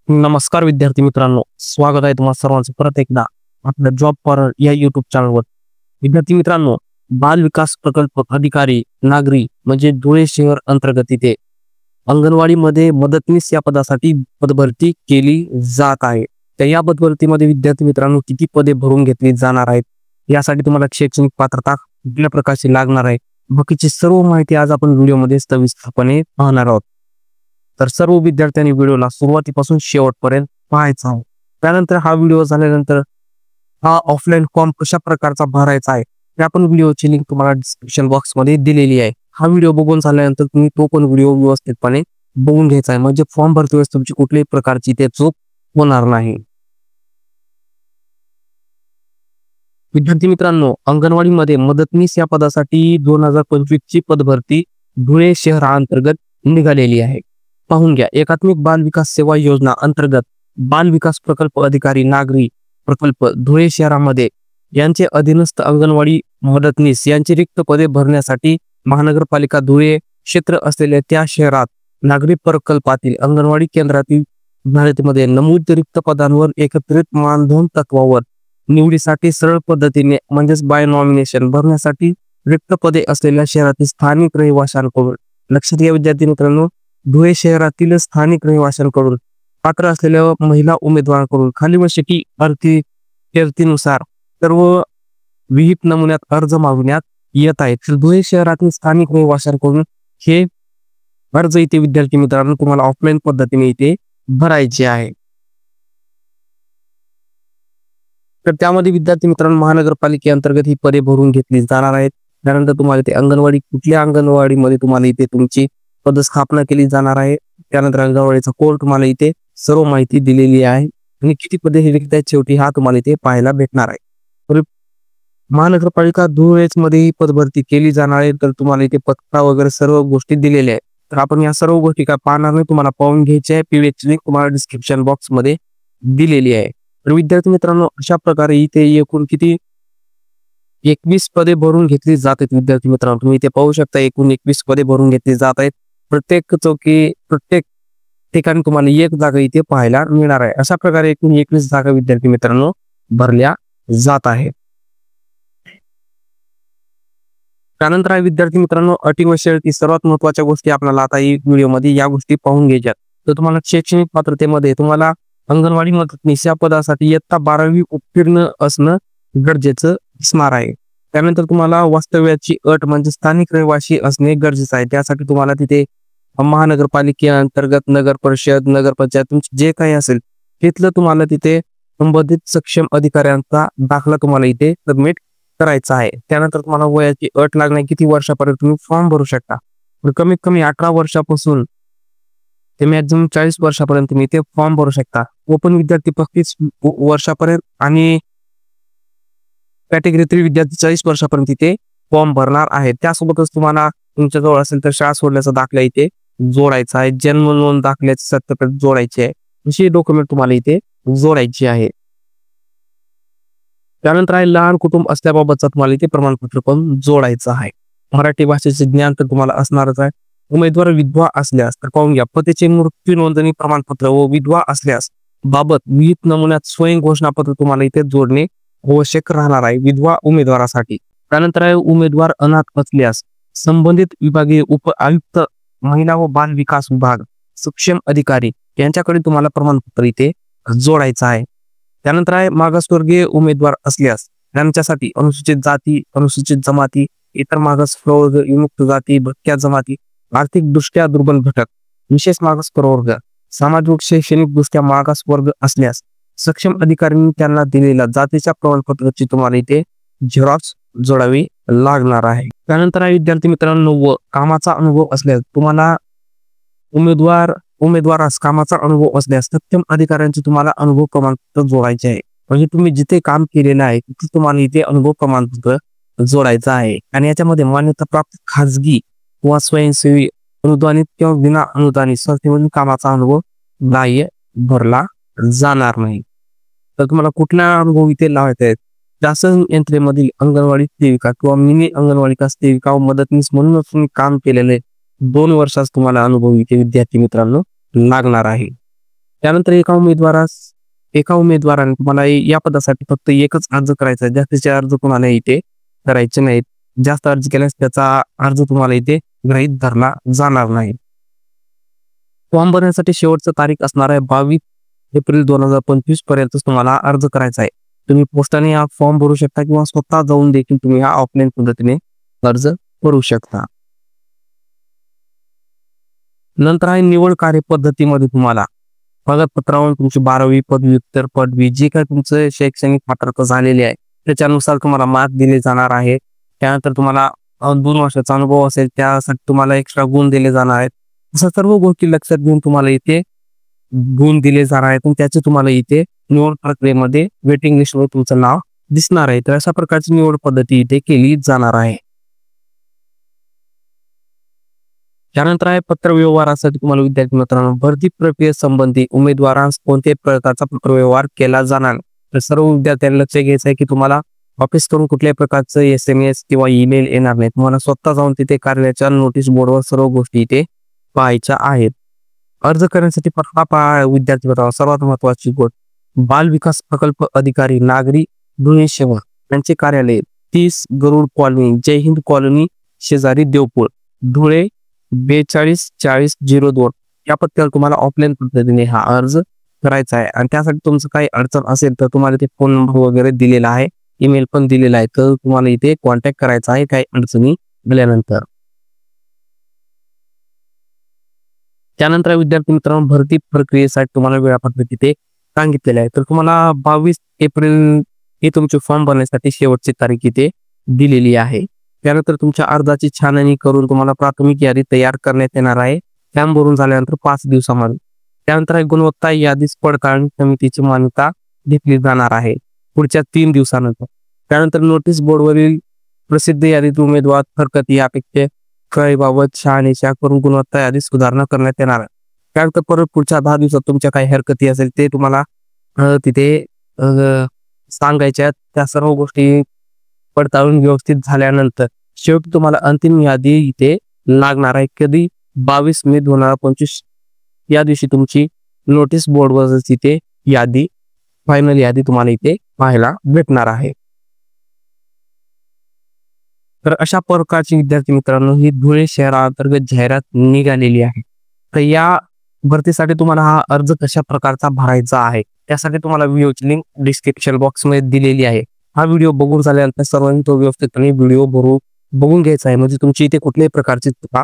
नमस्कार विद्यार्थी मित्रांनो, स्वागत आहे तुम्हा सर्वांचं परत एकदा आपल्या जॉब फॉर या युट्यूब चॅनलवर. विद्यार्थी मित्रांनो, बाल विकास प्रकल्प अधिकारी नागरी म्हणजे धुळे शहर अंतर्गत इथे अंगणवाडीमध्ये मदतनीस या पदासाठी पदभरती केली जात आहे. तर या पदभरतीमध्ये विद्यार्थी मित्रांनो किती पदे भरून घेतली जाणार आहेत, यासाठी तुम्हाला शैक्षणिक पात्रता कुठल्या प्रकारची लागणार आहे, बाकीची सर्व माहिती आज आपण व्हिडिओमध्ये सविस्तरपणे पाहणार आहोत. तर सर्व विद्यार्थ्यांनी व्हिडिओला सुरुवातीपासून शेवटपर्यंत पाहायचा आहे. त्यानंतर हा व्हिडिओ झाल्यानंतर हा ऑफलाईन फॉर्म कशा प्रकारचा भरायचा आहे ते आपण व्हिडिओची लिंक तुम्हाला डिस्क्रिप्शन बॉक्समध्ये दिलेली आहे. हा व्हिडिओ बघून झाल्यानंतर तुम्ही तो पण व्हिडिओ व्यवस्थितपणे बघून घ्यायचा आहे, म्हणजे फॉर्म भरते वेळेस तुमची कुठल्याही प्रकारची ते चूक होणार नाही. विद्यार्थी मित्रांनो, अंगणवाडीमध्ये मदतनीस या पदासाठी 2025 ची पदभरती धुळे शहरांतर्गत निघालेली आहे. पाहून घ्या. एकात्मिक बाल विकास सेवा योजना अंतर्गत बाल विकास प्रकल्प अधिकारी नागरी प्रकल्प धुळे शहरामध्ये यांचे अधीनस्थ अंगणवाडी मदतनीस यांची रिक्त पदे भरण्यासाठी महानगरपालिका धुळे क्षेत्र असलेल्या त्या शहरात नागरी प्रकल्पातील अंगणवाडी केंद्रातील भारतीमध्ये नमूद रिक्त पदांवर एकत्रित मानधन तत्वावर निवडीसाठी सरळ पद्धतीने म्हणजेच बाय नॉमिनेशन भरण्यासाठी रिक्त पदे असलेल्या शहरातील स्थानिक रहिवाशांकडून, लक्षात घ्या विद्यार्थी मित्रांनो, धुळे शहरातील स्थानिक रहिवाशांकडून पात्र असलेल्या महिला उमेदवारांकडून खाली वैशिष्ट्ये शर्तीनुसार सर्व विहित नमुन्यात अर्ज मागवण्यात येत आहेत. तर धुळे शहरातील स्थानिक रहिवाशांकडून हे अर्ज इथे विद्यार्थी मित्रांनो तुम्हाला ऑफलाईन पद्धतीने इथे भरायचे आहे. तर त्यामध्ये विद्यार्थी मित्रांनो महानगरपालिकेअंतर्गत ही पदे भरून घेतली जाणार आहेत. त्यानंतर तुम्हाला इथे अंगणवाडी कुठल्या अंगणवाडीमध्ये तुम्हाला इथे तुमची पदस्थापना केली जाणार आहे, त्यानंतर अंगणवाडीचा कोड तुम्हाला इथे सर्व माहिती दिलेली आहे आणि किती पदे हे रिक्त आहेत शेवटी हा तुम्हाला इथे पाहायला भेटणार आहे. तर महानगरपालिका धुळेच मध्ये ही पदभरती केली जाणार आहे. तर तुम्हाला इथे पत्ता वगैरे सर्व गोष्टी दिलेल्या आहेत. तर आपण या सर्व गोष्टी काय पाहणार नाही, तुम्हाला पाहून घ्यायचे आहे. पीडीएफची लिंक तुम्हाला डिस्क्रिप्शन बॉक्स मध्ये दिलेली आहे. तर विद्यार्थी मित्रांनो, अशा प्रकारे इथे एकूण किती 21 पदे भरून घेतली जात आहेत. विद्यार्थी मित्रांनो, तुम्ही इथे पाहू शकता एकूण 21 पदे भरून घेतली जात आहेत. प्रत्येक ठिकाणी तुम्हाला एक जागा इथे पाहायला मिळणार आहे. अशा प्रकारे एकूण 21 जागा विद्यार्थी मित्रांनो भरल्या जात आहेत. त्यानंतर आहे विद्यार्थी मित्रांनो अटी व शर्ती, सर्वात महत्वाच्या गोष्टी आपल्याला आता ही व्हिडिओमध्ये या गोष्टी पाहून घ्यायच्यात. तर तुम्हाला शैक्षणिक पात्रतेमध्ये तुम्हाला अंगणवाडी मदतनीस या पदासाठी इयत्ता 12वी उत्तीर्ण असणं गरजेचं असणार आहे. त्यानंतर तुम्हाला वास्तव्याची अट म्हणजे स्थानिक रहिवासी असणे गरजेचं आहे. त्यासाठी तुम्हाला तिथे महानगरपालिकेअंतर्गत नगर परिषद, नगरपंचायत तुमचे जे काही असेल तिथलं तुम्हाला तिथे संबंधित सक्षम अधिकाऱ्यांचा दाखला तुम्हाला इथे सबमिट करायचा आहे. त्यानंतर तुम्हाला वयाची अट लागणे, किती वर्षापर्यंत तुम्ही फॉर्म भरू शकता. कमीत कमी 18 वर्षापासून ते मॅक्झिमम 40 वर्षापर्यंत तुम्ही इथे फॉर्म भरू शकता. ओपन विद्यार्थी 35 वर्षापर्यंत आणि कॅटेगरी 3 विद्यार्थी 40 वर्षापर्यंत इथे फॉर्म भरणार आहे. त्यासोबतच तुम्हाला तुमच्या जवळ असेल तर शाळा सोडल्याचा दाखला इथे जोडायचा आहे, जन्म नोंद दाखल्याचे सत्याप्रत जोडायचे आहे, अशी डॉक्युमेंट तुम्हाला इथे जोडायची आहे. त्यानंतर आहे लहान कुटुंब असल्याबाबतचा तुम्हाला इथे प्रमाणपत्र पण जोडायचं आहे. मराठी भाषेचे ज्ञान तर तुम्हाला असणारच आहे. उमेदवार विधवा असल्यास तर पाहून घ्या, पतीचे मृत्यू नोंदणी प्रमाणपत्र व विधवा असल्यास बाबत विहित नमुन्यात स्वयं घोषणापत्र तुम्हाला इथे जोडणे आवश्यक राहणार आहे विधवा उमेदवारासाठी. त्यानंतर आहे उमेदवार अनाथ असल्यास संबंधित विभागीय उप आयुक्त, महिला व बाल विकास विभाग, सक्षम अधिकारी यांच्याकडे तुम्हाला प्रमाणपत्र इथे जोडायचं आहे. त्यानंतर आहे मागासवर्गीय उमेदवार असल्यास त्यांच्यासाठी अनुसूचित जाती, अनुसूचित जमाती, इतर मागास प्रवर्ग, विमुक्त जाती, भटक्या जमाती, आर्थिक दृष्ट्या दुर्बल घटक, विशेष मागास प्रवर्ग, सामाजिक शैक्षणिक दृष्ट्या मागास वर्ग असल्यास सक्षम अधिकाऱ्यांनी त्यांना दिलेल्या जातीच्या प्रमाणपत्राची तुम्हाला इथे झेरॉक्स जोडावी लागणार आहे. त्यानंतर आहे विद्यार्थी मित्रांनो व कामाचा अनुभव असल्यास तुम्हाला उमेदवारास कामाचा अनुभव असल्यास सक्षम अधिकाऱ्यांचे तुम्हाला अनुभव प्रमाणपत्र जोडायचे आहे. म्हणजे तुम्ही जिथे काम केलेलं आहे तिथे तुम्हाला इथे अनुभव प्रमाणपत्र जोडायचं आहे. आणि याच्यामध्ये मान्यता प्राप्त खाजगी किंवा स्वयंसेवी अनुदानित किंवा विना अनुदानित संस्थेमधून कामाचा अनुभव नाही भरला जाणार नाही. तर तुम्हाला कुठला अनुभव इथे लावायचा आहे, शासन यंत्रणेमधील अंगणवाडी सेविका किंवा मिनी अंगणवाडी सेविका व मदतनीस म्हणून तुम्ही काम केलेले 2 वर्षाचा तुम्हाला अनुभव इथे विद्यार्थी मित्रांनो लागणार आहे. त्यानंतर एका उमेदवाराने तुम्हाला या पदासाठी फक्त एकच अर्ज करायचा आहे. जास्तीचे अर्ज तुम्हाला इथे करायचे नाहीत. जास्त अर्ज केल्यास त्याचा अर्ज तुम्हाला इथे गृहीत धरला जाणार नाही. फॉर्म भरण्यासाठी शेवटची तारीख असणार आहे 22 एप्रिल 2025 पर्यंत तुम्हाला अर्ज करायचा आहे. तुम्ही पोस्टाने हा फॉर्म भरू शकता किंवा स्वतः जाऊन देखील तुम्ही हा ऑफलाईन पद्धतीने अर्ज करू शकता. नंतर आहे निवड कार्यपद्धतीमध्ये तुम्हाला कागदपत्रावर तुमची 12वी पदव्युत्तर पदवी जे काही तुमचं शैक्षणिक पात्रता झालेली आहे त्याच्यानुसार तुम्हाला मार्क दिले जाणार आहे. त्यानंतर तुम्हाला 2 वर्षाचा अनुभव असेल त्यासाठी तुम्हाला एक्स्ट्रा गुण दिले जाणार आहेत. अशा सर्व गोष्टी लक्षात घेऊन तुम्हाला इथे गुण दिले जाणार आहेत. त्याचे तुम्हाला इथे निवड प्रक्रियेमध्ये वेटिंग लिस्टवर तुमचं नाव दिसणार आहे. तर अशा प्रकारची निवड पद्धती इथे केली जाणार आहे. त्यानंतर आहे पत्रव्यवहारासाठी तुम्हाला विद्यार्थी मित्रांनो भरती प्रक्रियेसंबंधी उमेदवारांस कोणत्याही प्रकारचा पत्रव्यवहार केला जाणार नाही. तर सर्व विद्यार्थ्यांना लक्ष घ्यायचं आहे की तुम्हाला ऑफिस करून कुठल्याही प्रकारचं SMS किंवा ईमेल येणार नाही. तुम्हाला स्वतः जाऊन तिथे कार्यालयाच्या नोटीस बोर्डवर सर्व गोष्टी इथे पाहायच्या आहेत. अर्ज करण्यासाठी विद्यार्थी मित्रांनो सर्वात महत्वाची गोष्ट बाल विकास प्रकल्प अधिकारी नागरी धुळे शहर यांचे कार्यालय 30 गरुड कॉलनी जय हिंद कॉलनी शेजारी देवपूर धुळे 424002 या पत्त्यावर तुम्हाला ऑफलाईन पद्धतीने हा अर्ज करायचा आहे. आणि त्यासाठी तुमचं काही अडचण असेल तर तुम्हाला इथे फोन नंबर वगैरे दिलेला आहे, ईमेल पण दिलेला आहे, तर तुम्हाला इथे कॉन्टॅक्ट करायचा आहे काही अडचणी आल्यानंतर. त्यानंतर विद्यार्थी मित्रांनो भरती प्रक्रियेसाठी तुम्हाला वेळापत्रक इथे सांगितलेले आहे. तर तुम्हाला 22 एप्रिल ही तुमची फॉर्म भरण्यासाठी शेवटची तारीख इथे दिलेली आहे. त्यानंतर तुमच्या अर्जाची छाननी करून तुम्हाला प्राथमिक यादी तयार करण्यात येणार आहे. फॉर्म भरून झाल्यानंतर 5 दिवसामध्ये. त्यानंतर गुणवत्ता यादी पडताळणी समितीची मान्यता घेतली जाणार आहे पुढच्या 3 दिवसानंतर. त्यानंतर नोटीस बोर्डवरील प्रसिद्ध यादीत उमेदवार हरकत यापेक्षा बाबत शहानिशा करून गुणवत्ता यादी सुधारणा करण्यात येणार आहे. त्यानंतर परत पुढच्या 10 दिवसात तुमच्या काही हरकती असेल ते तुम्हाला तिथे सांगायच्या. त्या सर्व गोष्टी पडताळून व्यवस्थित झाल्यानंतर शेवटी तुम्हाला अंतिम यादी इथे लागणार आहे. कधी 22 मे 2025 या दिवशी तुमची नोटीस बोर्डवर तिथे यादी फायनल यादी तुम्हाला इथे पाहायला भेटणार आहे. तर अशा प्रकारची विद्यार्थी मित्रांनो ही धुळे शहराअंतर्गत जाहिरात निघालेली आहे. तर या भरतीसाठी तुम्हाला हा अर्ज कशा प्रकारचा भरायचा आहे त्यासाठी तुम्हाला व्हिडिओची लिंक डिस्क्रिप्शन बॉक्स मध्ये दिलेली आहे. हा व्हिडिओ बघून झाल्यानंतर सर्वांनी तो व्यवस्थितपणे व्हिडिओ बघून घ्यायचा आहे म्हणजे तुमची इथे कुठल्याही प्रकारची चुका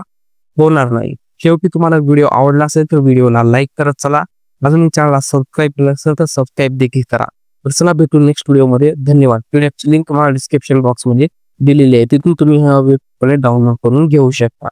होणार नाही. शेवटी तुम्हाला व्हिडिओ आवडला असेल तर व्हिडिओला लाईक करत चला. अजून चॅनलला सबस्क्राईब केलं असेल तर सबस्क्राईब देखील करा. तर चला भेटू नेक्स्ट व्हिडिओमध्ये. धन्यवाद. व्हिडिओची लिंक तुम्हाला डिस्क्रिप्शन बॉक्स मध्ये दिलेली आहे, तिथून तुम्ही हा व्हिडिओ डाउनलोड करून घेऊ शकता.